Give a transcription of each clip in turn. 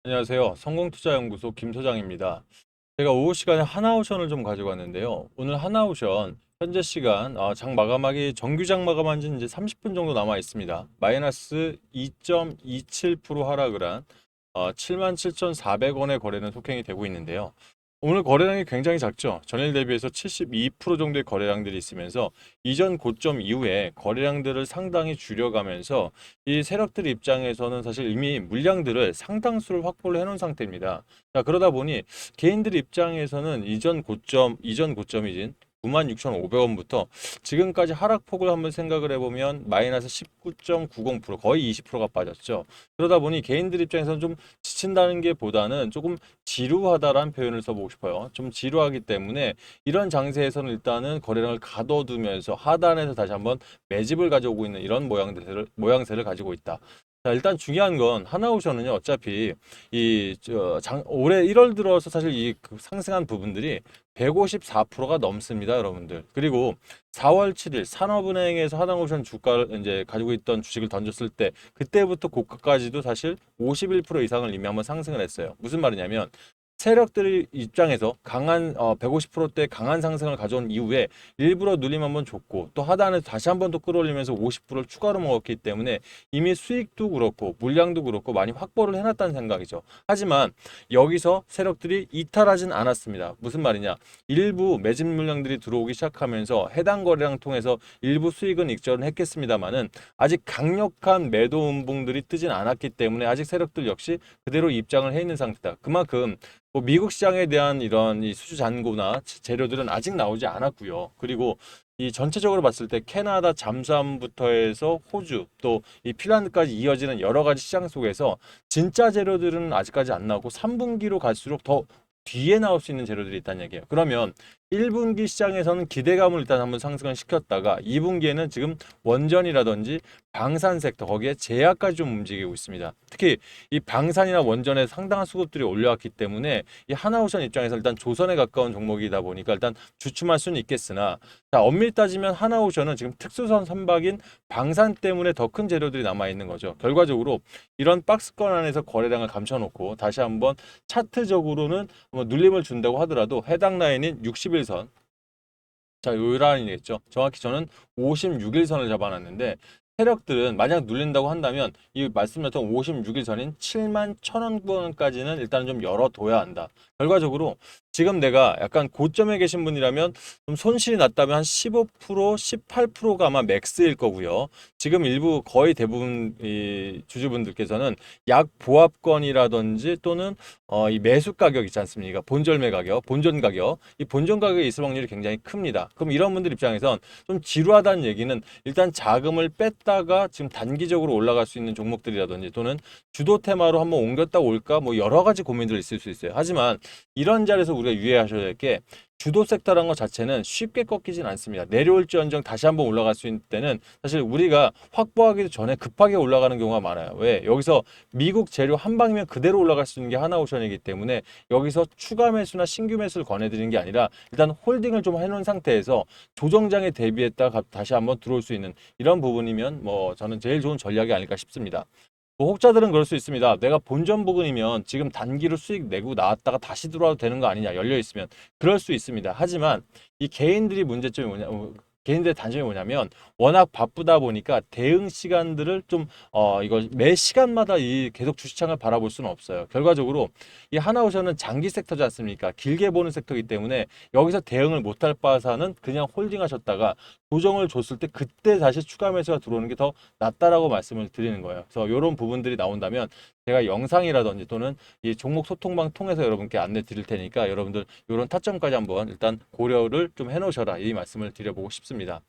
안녕하세요. 성공투자연구소 김 소장입니다. 제가 오후 시간에 하나오션을 좀 가지고 왔는데요. 오늘 하나오션 현재 시간 장 마감하기 정규장 마감한 지 이제 30분 정도 남아 있습니다. 마이너스 2.27% 하락을 한 77,400원의 거래는 속행이 되고 있는데요. 오늘 거래량이 굉장히 작죠. 전일 대비해서 72% 정도의 거래량들이 있으면서 이전 고점 이후에 거래량들을 상당히 줄여가면서 이 세력들 입장에서는 사실 이미 물량들을 상당수를 확보를 해놓은 상태입니다. 자, 그러다 보니 개인들 입장에서는 이전 고점이진 96,500원부터 지금까지 하락폭을 한번 생각을 해보면 마이너스 19.90% 거의 20%가 빠졌죠. 그러다 보니 개인들 입장에서는 좀 지친다는 게 보다는 조금 지루하다라는 표현을 써보고 싶어요. 좀 지루하기 때문에 이런 장세에서는 일단은 거래량을 가둬두면서 하단에서 다시 한번 매집을 가져오고 있는 이런 모양새를 가지고 있다. 자, 일단 중요한 건 하나오션은요, 어차피 올해 1월 들어서 사실 그 상승한 부분들이 154%가 넘습니다, 여러분들. 그리고 4월 7일 산업은행에서 하나오션 주가를 이제 가지고 있던 주식을 던졌을 때 그때부터 고가까지도 사실 51% 이상을 이미 한번 상승을 했어요. 무슨 말이냐면 세력들 입장에서 강한 150%대 강한 상승을 가져온 이후에 일부러 눌림 한번 줬고 또 하단에서 다시 한번 더 끌어올리면서 50%를 추가로 먹었기 때문에 이미 수익도 그렇고 물량도 그렇고 많이 확보를 해놨다는 생각이죠. 하지만 여기서 세력들이 이탈하진 않았습니다. 무슨 말이냐? 일부 매집 물량들이 들어오기 시작하면서 해당 거래량 통해서 일부 수익은 익절은 했겠습니다만은 아직 강력한 매도 음봉들이 뜨진 않았기 때문에 아직 세력들 역시 그대로 입장을 해 있는 상태다. 그만큼 뭐 미국 시장에 대한 이런 이 수주 잔고나 재료들은 아직 나오지 않았고요. 그리고 이 전체적으로 봤을 때 캐나다 잠수함부터 해서 호주 또 이 핀란드까지 이어지는 여러 가지 시장 속에서 진짜 재료들은 아직까지 안 나오고 3분기로 갈수록 더 뒤에 나올 수 있는 재료들이 있다는 얘기예요. 그러면 1분기 시장에서는 기대감을 일단 한번 상승을 시켰다가 2분기에는 지금 원전이라든지 방산 섹터 거기에 제약까지 좀 움직이고 있습니다. 특히 이 방산이나 원전에 상당한 수급들이 올라왔기 때문에 이 하나오션 입장에서 일단 조선에 가까운 종목이다 보니까 일단 주춤할 수는 있겠으나 자, 엄밀히 따지면 하나오션은 지금 특수선 선박인 방산 때문에 더 큰 재료들이 남아 있는 거죠. 결과적으로 이런 박스권 안에서 거래량을 감춰놓고 다시 한번 차트적으로는 뭐 눌림을 준다고 하더라도 해당 라인인 61선 자, 요 라인이겠죠. 정확히 저는 56일선을 잡아놨는데 세력들은 만약 눌린다고 한다면 이 말씀드렸던 56일선인 7만 1,000원권까지는 일단 좀 열어둬야 한다. 결과적으로 지금 내가 약간 고점에 계신 분이라면 좀 손실이 났다면 한 15%, 18%가 아마 맥스일 거고요. 지금 일부 거의 대부분 이 주주분들께서는 약 보합권이라든지 또는 이 매수 가격 있지 않습니까? 본절매 가격, 본전 가격. 이 본전 가격에 있을 확률이 굉장히 큽니다. 그럼 이런 분들 입장에선 좀 지루하다는 얘기는 일단 자금을 뺐다가 지금 단기적으로 올라갈 수 있는 종목들이라든지 또는 주도 테마로 한번 옮겼다 올까 뭐 여러 가지 고민들이 있을 수 있어요. 하지만 이런 자리에서 우리가 유의하셔야 될 게 주도 섹터라는 것 자체는 쉽게 꺾이진 않습니다. 내려올지언정 다시 한번 올라갈 수 있는 때는 사실 우리가 확보하기도 전에 급하게 올라가는 경우가 많아요. 왜? 여기서 미국 재료 한 방이면 그대로 올라갈 수 있는 게 하나오션이기 때문에 여기서 추가 매수나 신규 매수를 권해드리는 게 아니라 일단 홀딩을 좀 해놓은 상태에서 조정장에 대비했다가 다시 한번 들어올 수 있는 이런 부분이면 뭐 저는 제일 좋은 전략이 아닐까 싶습니다. 뭐 혹자들은 그럴 수 있습니다. 내가 본전 부근이면 지금 단기로 수익 내고 나왔다가 다시 들어와도 되는 거 아니냐 열려 있으면 그럴 수 있습니다. 하지만 이 개인들이 문제점이 뭐냐 개인들의 단점이 뭐냐면 워낙 바쁘다 보니까 대응 시간들을 좀 이거 매 시간마다 이 계속 주시장을 바라볼 수는 없어요. 결과적으로 이 하나오션은 장기 섹터지 않습니까? 길게 보는 섹터이기 때문에 여기서 대응을 못할 바사는 그냥 홀딩하셨다가 조정을 줬을 때 그때 다시 추가 매수가 들어오는 게 더 낫다라고 말씀을 드리는 거예요. 그래서 이런 부분들이 나온다면 제가 영상이라든지 또는 이 종목 소통방 통해서 여러분께 안내 드릴 테니까 여러분들 이런 타점까지 한번 일단 고려를 좀 해놓으셔라 이 말씀을 드려보고 싶습니다.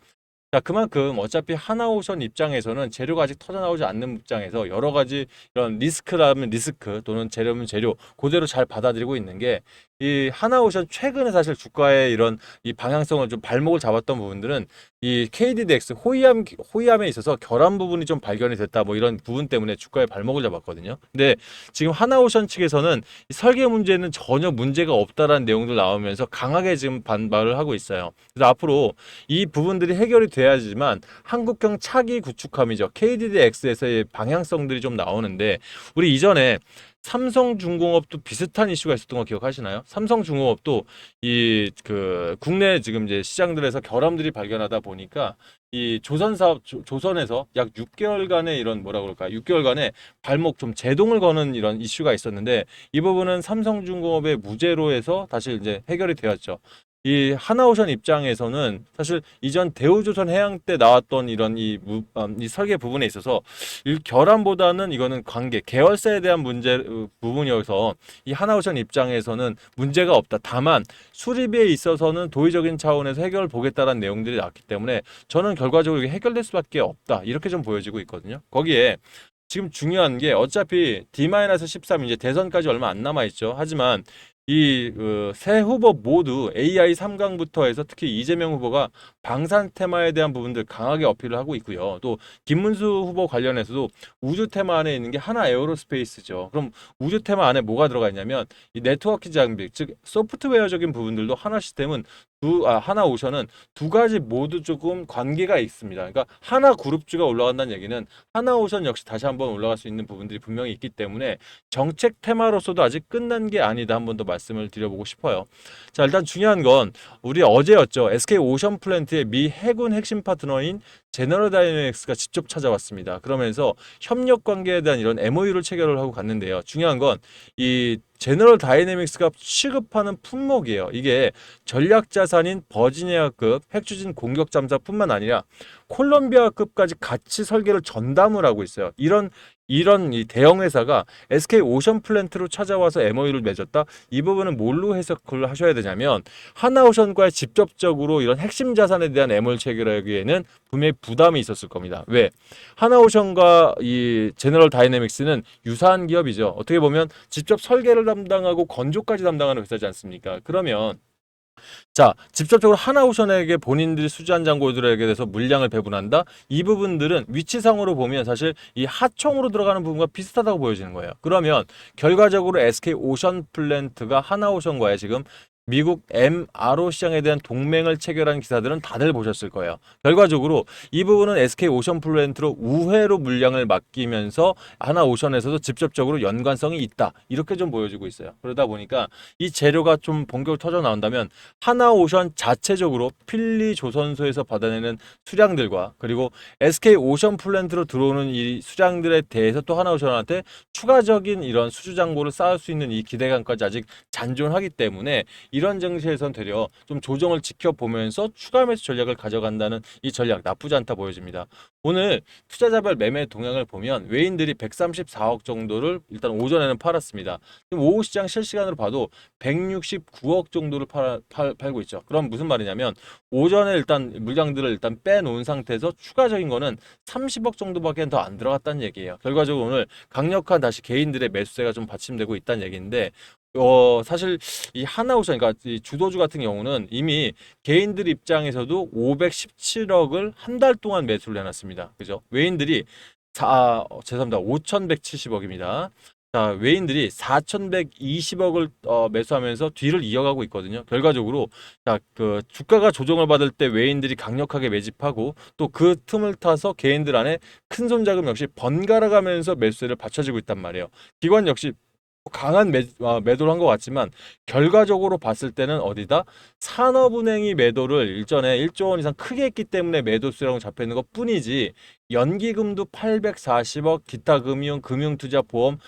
자, 그만큼 어차피 하나오션 입장에서는 재료가 아직 터져나오지 않는 입장에서 여러 가지 이런 리스크라면 리스크 또는 재료면 재료 그대로 잘 받아들이고 있는 게 이 하나오션 최근에 사실 주가의 이런 이 방향성을 좀 발목을 잡았던 부분들은 이 KDDX 호위함에 있어서 결함 부분이 좀 발견이 됐다 뭐 이런 부분 때문에 주가의 발목을 잡았거든요. 근데 지금 하나오션 측에서는 이 설계 문제는 전혀 문제가 없다라는 내용들 나오면서 강하게 지금 반발을 하고 있어요. 그래서 앞으로 이 부분들이 해결이 돼야지만 한국형 차기 구축함이죠. KDDX에서의 방향성들이 좀 나오는데 우리 이전에 삼성중공업도 비슷한 이슈가 있었던 거 기억하시나요? 삼성중공업도 이 그 국내 지금 이제 시장들에서 결함들이 발견하다 보니까 이 조선 사업 조선에서 약 6개월간의 이런 뭐라 그럴까 6개월간의 발목 좀 제동을 거는 이런 이슈가 있었는데 이 부분은 삼성중공업의 무죄로 해서 다시 이제 해결이 되었죠. 이 하나오션 입장에서는 사실 이전 대우조선 해양 때 나왔던 이런 이 설계 부분에 있어서 이 결함보다는 이거는 관계, 계열사에 대한 문제 부분이어서 이 하나오션 입장에서는 문제가 없다. 다만 수리비에 있어서는 도의적인 차원에서 해결을 보겠다라는 내용들이 나왔기 때문에 저는 결과적으로 이게 해결될 수밖에 없다. 이렇게 좀 보여지고 있거든요. 거기에 지금 중요한 게 어차피 D-13 이제 대선까지 얼마 안 남아 있죠. 하지만 이 세 후보 모두 AI 3강부터 해서 특히 이재명 후보가 방산 테마에 대한 부분들 강하게 어필을 하고 있고요. 또 김문수 후보 관련해서도 우주 테마 안에 있는 게 하나 에어로스페이스죠. 그럼 우주 테마 안에 뭐가 들어가 있냐면 이 네트워크 장비, 즉 소프트웨어적인 부분들도 하나 시스템은 하나 오션은 두 가지 모두 조금 관계가 있습니다. 그러니까 하나 그룹주가 올라간다는 얘기는 하나 오션 역시 다시 한번 올라갈 수 있는 부분들이 분명히 있기 때문에 정책 테마로서도 아직 끝난 게 아니다. 한 번 더 말씀을 드려보고 싶어요. 자, 일단 중요한 건 우리 어제였죠. SK 오션 플랜트의 미 해군 핵심 파트너인 제너럴 다이내믹스가 직접 찾아왔습니다. 그러면서 협력 관계에 대한 이런 MOU를 체결을 하고 갔는데요. 중요한 건 이 제너럴 다이내믹스가 취급하는 품목이에요. 이게 전략 자산인 버지니아급 핵추진 공격 잠수함뿐만 아니라 콜롬비아급까지 같이 설계를 전담을 하고 있어요. 이런 이 대형 회사가 SK 오션 플랜트로 찾아와서 MOU를 맺었다. 이 부분은 뭘로 해석을 하셔야 되냐면 하나오션과 직접적으로 이런 핵심 자산에 대한 MOU 체결하기에는 분명히 부담이 있었을 겁니다. 왜? 하나오션과 이 제너럴 다이내믹스는 유사한 기업이죠. 어떻게 보면 직접 설계를 담당하고 건조까지 담당하는 회사지 않습니까? 그러면 자, 직접적으로 하나오션에게 본인들이 수주한 장고들에게 대해서 물량을 배분한다? 이 부분들은 위치상으로 보면 사실 이 하청으로 들어가는 부분과 비슷하다고 보여지는 거예요. 그러면 결과적으로 SK 오션 플랜트가 하나오션과의 지금 미국 MRO 시장에 대한 동맹을 체결한 기사들은 다들 보셨을 거예요. 결과적으로 이 부분은 SK 오션 플랜트로 우회로 물량을 맡기면서 하나오션에서도 직접적으로 연관성이 있다. 이렇게 좀 보여지고 있어요. 그러다 보니까 이 재료가 좀 본격으로 터져 나온다면 하나오션 자체적으로 필리 조선소에서 받아내는 수량들과 그리고 SK 오션 플랜트로 들어오는 이 수량들에 대해서 또 하나오션한테 추가적인 이런 수주 잔고를 쌓을 수 있는 이 기대감까지 아직 잔존하기 때문에 이런 증시에선 되려 좀 조정을 지켜보면서 추가 매수 전략을 가져간다는 이 전략 나쁘지 않다 보여집니다. 오늘 투자자별 매매 동향을 보면 외인들이 134억 정도를 일단 오전에는 팔았습니다. 지금 오후 시장 실시간으로 봐도 169억 정도를 팔고 있죠. 그럼 무슨 말이냐면 오전에 일단 물량들을 일단 빼놓은 상태에서 추가적인 거는 30억 정도밖에 더 안 들어갔다는 얘기예요. 결과적으로 오늘 강력한 다시 개인들의 매수세가 좀 받침되고 있다는 얘기인데 사실 이 하나오션, 그러니까 이 주도주 같은 경우는 이미 개인들 입장에서도 517억을 한 달 동안 매수를 해놨습니다. 그죠? 외인들이 죄송합니다. 5,170억입니다. 자, 외인들이 4,120억을 매수하면서 뒤를 이어가고 있거든요. 결과적으로 자, 그 주가가 조정을 받을 때 외인들이 강력하게 매집하고 또 그 틈을 타서 개인들 안에 큰 손자금 역시 번갈아 가면서 매수세를 받쳐주고 있단 말이에요. 기관 역시 강한 매도를 한 것 같지만 결과적으로 봤을 때는 어디다 산업은행이 매도를 일전에 1조 원 이상 크게 했기 때문에 매도수라고 잡혀 있는 것 뿐이지 연기금도 840억 기타 금융, 금융투자, 보험,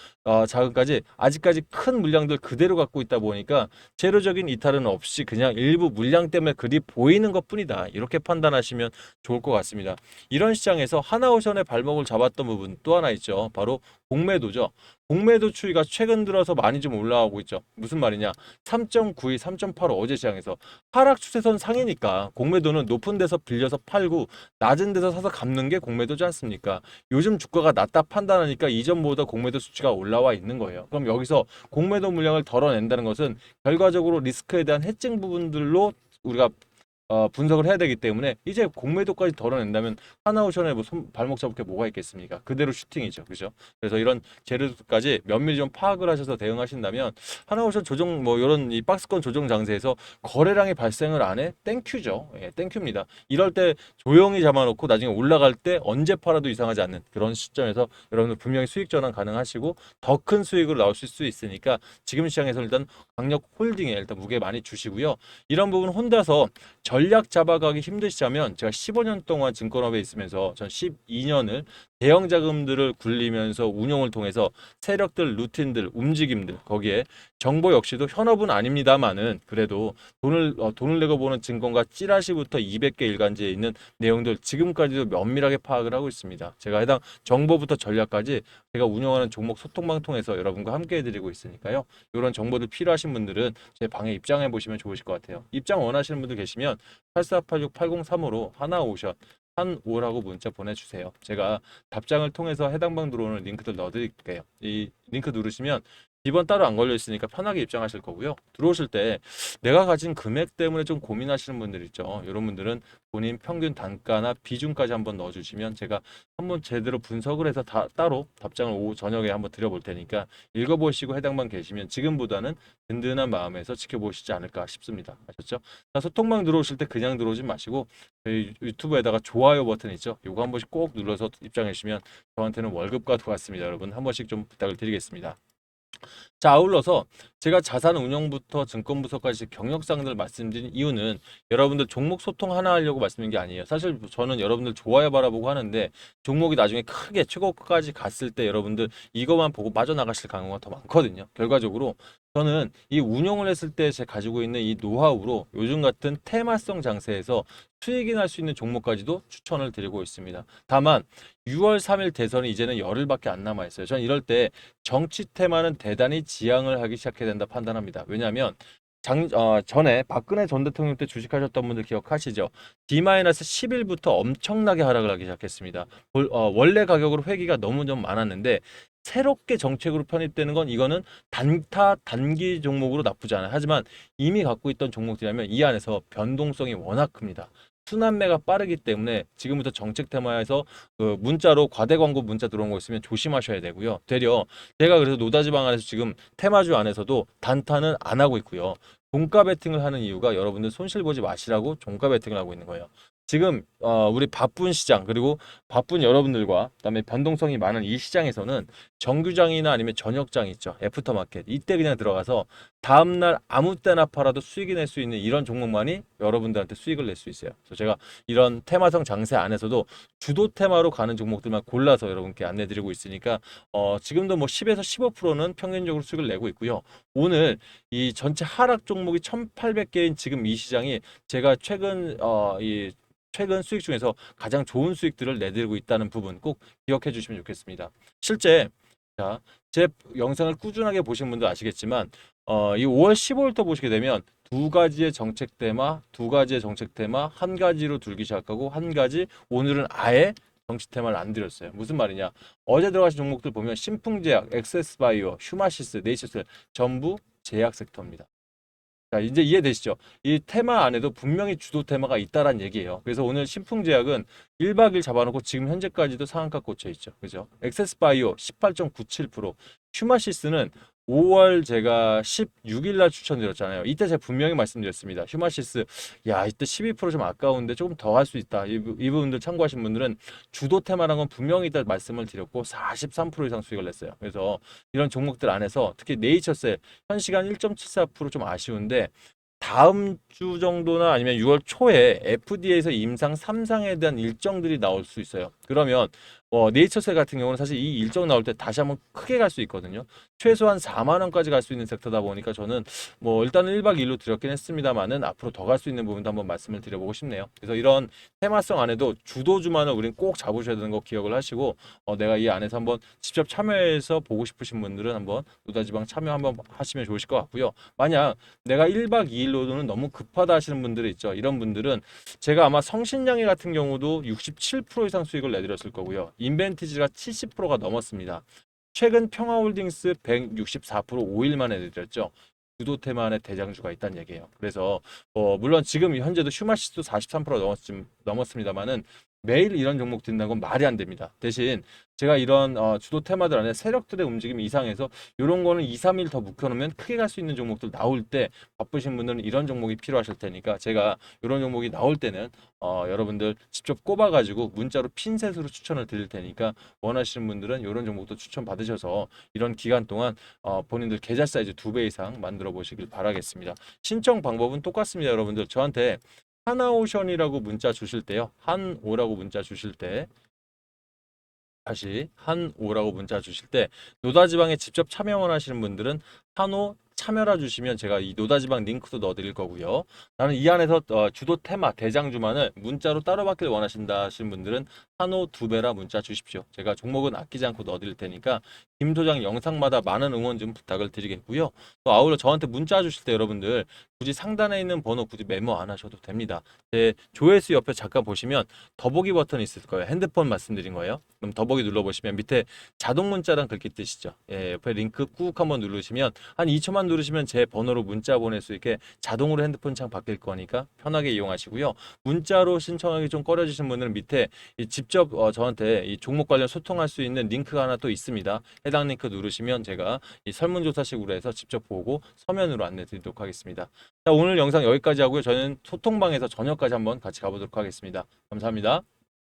자금까지 아직까지 큰 물량들 그대로 갖고 있다 보니까 재료적인 이탈은 없이 그냥 일부 물량 때문에 그리 보이는 것 뿐이다. 이렇게 판단하시면 좋을 것 같습니다. 이런 시장에서 하나오션의 발목을 잡았던 부분 또 하나 있죠. 바로 공매도죠. 공매도 추이가 최근 들어서 많이 좀 올라가고 있죠. 무슨 말이냐? 3.92, 3.85 어제 시장에서 하락 추세선 상이니까 공매도는 높은 데서 빌려서 팔고 낮은 데서 사서 갚는 게 공매도지 않습니까? 요즘 주가가 낮다 판단하니까 이전보다 공매도 수치가 올라와 있는 거예요. 그럼 여기서 공매도 물량을 덜어낸다는 것은 결과적으로 리스크에 대한 해칭 부분들로 우리가 분석을 해야 되기 때문에 이제 공매도까지 덜어낸다면 하나오션에 뭐 발목 잡을 게 뭐가 있겠습니까? 그대로 슈팅이죠, 그죠? 그래서 이런 재료까지 면밀히 좀 파악을 하셔서 대응하신다면 하나오션 조정 뭐 이런 이 박스권 조정 장세에서 거래량이 발생을 안 해? 땡큐죠. 예, 땡큐입니다. 이럴 때 조용히 잡아놓고 나중에 올라갈 때 언제 팔아도 이상하지 않는 그런 시점에서 여러분들 분명히 수익 전환 가능하시고 더 큰 수익으로 나오실 수 있으니까 지금 시장에서 일단 강력 홀딩에 일단 무게 많이 주시고요. 이런 부분 혼자서 전략 잡아가기 힘드시다면 제가 15년 동안 증권업에 있으면서 전 12년을 대형 자금들을 굴리면서 운용을 통해서 세력들, 루틴들, 움직임들 거기에 정보 역시도 현업은 아닙니다만은 그래도 돈을 내고 보는 증권가 찌라시부터 200개 일간지에 있는 내용들 지금까지도 면밀하게 파악을 하고 있습니다. 제가 해당 정보부터 전략까지 제가 운영하는 종목 소통방 통해서 여러분과 함께 해드리고 있으니까요. 이런 정보들 필요하신 분들은 제 방에 입장해 보시면 좋으실 것 같아요. 입장 원하시는 분들 계시면 8486-8035로 하나 오션 한 5라고 문자 보내주세요. 제가 답장을 통해서 해당 방 들어오는 링크들 넣어드릴게요. 이 링크 누르시면 이번 따로 안 걸려 있으니까 편하게 입장하실 거고요. 들어오실 때 내가 가진 금액 때문에 좀 고민하시는 분들 있죠. 이런 분들은 본인 평균 단가나 비중까지 한번 넣어주시면 제가 한번 제대로 분석을 해서 따로 답장을 오후 저녁에 한번 드려볼 테니까 읽어보시고 해당방 계시면 지금보다는 든든한 마음에서 지켜보시지 않을까 싶습니다. 아셨죠? 자, 소통방 들어오실 때 그냥 들어오지 마시고 저희 유튜브에다가 좋아요 버튼 있죠? 요거 한 번씩 꼭 눌러서 입장해 주시면 저한테는 월급과 같습니다. 여러분 한 번씩 좀 부탁을 드리겠습니다. 자, 아울러서 제가 자산 운용부터 증권 분석까지 경력사항들 말씀드린 이유는 여러분들 종목 소통 하나 하려고 말씀드린 게 아니에요. 사실 저는 여러분들 좋아요 바라보고 하는데 종목이 나중에 크게 최고까지 갔을 때 여러분들 이것만 보고 빠져나가실 가능성가 더 많거든요. 결과적으로 저는 이 운용을 했을 때 제가 가지고 있는 이 노하우로 요즘 같은 테마성 장세에서 수익이 날 수 있는 종목까지도 추천을 드리고 있습니다. 다만 6월 3일 대선이 이제는 열흘밖에 안 남아 있어요. 저는 이럴 때 정치 테마는 대단히 지양을 하기 시작해야 된다 판단합니다. 왜냐하면 전에 박근혜 전 대통령 때 주식하셨던 분들 기억하시죠? D-10일부터 엄청나게 하락을 하기 시작했습니다. 원래 가격으로 회기가 너무 좀 많았는데 새롭게 정책으로 편입되는 건 이거는 단타 단기 종목으로 나쁘지 않아요. 하지만 이미 갖고 있던 종목들이라면 이 안에서 변동성이 워낙 큽니다. 순환매가 빠르기 때문에 지금부터 정책 테마에서 그 문자로 과대 광고 문자 들어온 거 있으면 조심하셔야 되고요. 되려 제가 그래서 노다지방 안에서 지금 테마주 안에서도 단타는 안 하고 있고요. 종가 베팅을 하는 이유가 여러분들 손실 보지 마시라고 종가 베팅을 하고 있는 거예요. 지금 우리 바쁜 시장 그리고 바쁜 여러분들과 그다음에 변동성이 많은 이 시장에서는 정규장이나 아니면 저녁장 있죠. 애프터마켓 이때 그냥 들어가서 다음날 아무 때나 팔아도 수익이 낼 수 있는 이런 종목만이 여러분들한테 수익을 낼 수 있어요. 그래서 제가 이런 테마성 장세 안에서도 주도 테마로 가는 종목들만 골라서 여러분께 안내드리고 있으니까 지금도 뭐 10에서 15%는 평균적으로 수익을 내고 있고요. 오늘 이 전체 하락 종목이 1,800개인 지금 이 시장이 제가 최근 수익 중에서 가장 좋은 수익들을 내드리고 있다는 부분 꼭 기억해 주시면 좋겠습니다. 실제 자, 제 영상을 꾸준하게 보신 분들 아시겠지만 이 5월 15일부터 보시게 되면 두 가지의 정책 테마, 두 가지의 정책 테마 한 가지로 둘기 시작하고 한 가지 오늘은 아예 정치 테마를 안 드렸어요. 무슨 말이냐? 어제 들어가신 종목들 보면 신풍제약, 엑세스바이오, 휴마시스, 네이처셀 전부 제약 섹터입니다. 자, 이제 이해되시죠? 이 테마 안에도 분명히 주도 테마가 있다란 얘기예요. 그래서 오늘 신풍제약은 1박 2일 잡아놓고 지금 현재까지도 상한가 꽂혀 있죠. 그죠? 엑세스바이오 18.97%, 휴마시스는 5월 제가 16일 날 추천드렸잖아요. 이때 제가 분명히 말씀드렸습니다. 휴마시스, 야, 이때 12%좀 아까운데 조금 더 할 수 있다. 이 부분들 참고하신 분들은 주도 테마란 건 분명히 있다 말씀을 드렸고 43% 이상 수익을 냈어요. 그래서 이런 종목들 안에서 특히 네이처셀 현 시간 1.74%좀 아쉬운데 다음 주 정도나 아니면 6월 초에 FDA에서 임상 3상에 대한 일정들이 나올 수 있어요. 그러면 네이처셀 같은 경우는 사실 이 일정 나올 때 다시 한번 크게 갈 수 있거든요. 최소한 4만 원까지 갈 수 있는 섹터다 보니까 저는 뭐 일단은 1박 2일로 드렸긴 했습니다만은 앞으로 더 갈 수 있는 부분도 한번 말씀을 드려보고 싶네요. 그래서 이런 테마성 안에도 주도주만을 우린 꼭 잡으셔야 되는 거 기억을 하시고 내가 이 안에서 한번 직접 참여해서 보고 싶으신 분들은 한번 노다지방 참여 한번 하시면 좋으실 것 같고요. 만약 내가 1박 2일로는 너무 급하다 하시는 분들이 있죠. 이런 분들은 제가 아마 성신양해 같은 경우도 67% 이상 수익을 내드렸을 거고요. 인벤티지가 70%가 넘었습니다. 최근 평화홀딩스 164% 5일 만에 내드렸죠. 주도 테마의 대장주가 있다는 얘기예요. 그래서 물론 지금 현재도 슈마시도 43% 넘었습니다만은 매일 이런 종목 든다는 건 말이 안 됩니다. 대신 제가 이런 주도 테마들 안에 세력들의 움직임이 이상해서 이런 거는 2, 3일 더 묵혀놓으면 크게 갈 수 있는 종목들 나올 때 바쁘신 분들은 이런 종목이 필요하실 테니까 제가 이런 종목이 나올 때는 여러분들 직접 꼽아가지고 문자로 핀셋으로 추천을 드릴 테니까 원하시는 분들은 이런 종목도 추천 받으셔서 이런 기간 동안 본인들 계좌 사이즈 2배 이상 만들어 보시길 바라겠습니다. 신청 방법은 똑같습니다. 여러분들 저한테 하나오션이라고 문자 주실 때요. 한오라고 문자 주실 때 다시 한오라고 문자 주실 때 노다지방에 직접 참여 원하시는 분들은 한오 참여라 주시면 제가 이 노다지방 링크도 넣어드릴 거고요. 나는 이 안에서 주도 테마 대장주만을 문자로 따로 받길 원하신다 하시는 분들은 한오 2배라 문자 주십시오. 제가 종목은 아끼지 않고 넣어드릴 테니까 김 소장 영상마다 많은 응원 좀 부탁을 드리겠고요. 또 아울러 저한테 문자 주실 때 여러분들 굳이 상단에 있는 번호 굳이 메모 안 하셔도 됩니다. 제 조회수 옆에 잠깐 보시면 더보기 버튼이 있을 거예요. 핸드폰 말씀드린 거예요. 그럼 더보기 눌러보시면 밑에 자동 문자란 글귀 뜨시죠. 예, 옆에 링크 꾹 한번 누르시면 한 2초만 누르시면 제 번호로 문자 보낼 수 있게 자동으로 핸드폰 창 바뀔 거니까 편하게 이용하시고요. 문자로 신청하기 좀 꺼려지신 분들은 밑에 직접 저한테 이 종목 관련 소통할 수 있는 링크가 하나 또 있습니다. 해당 링크 누르시면 제가 이 설문조사식으로 해서 직접 보고 서면으로 안내 드리도록 하겠습니다. 자, 오늘 영상 여기까지 하고요. 저는 소통방에서 저녁까지 한번 같이 가보도록 하겠습니다. 감사합니다.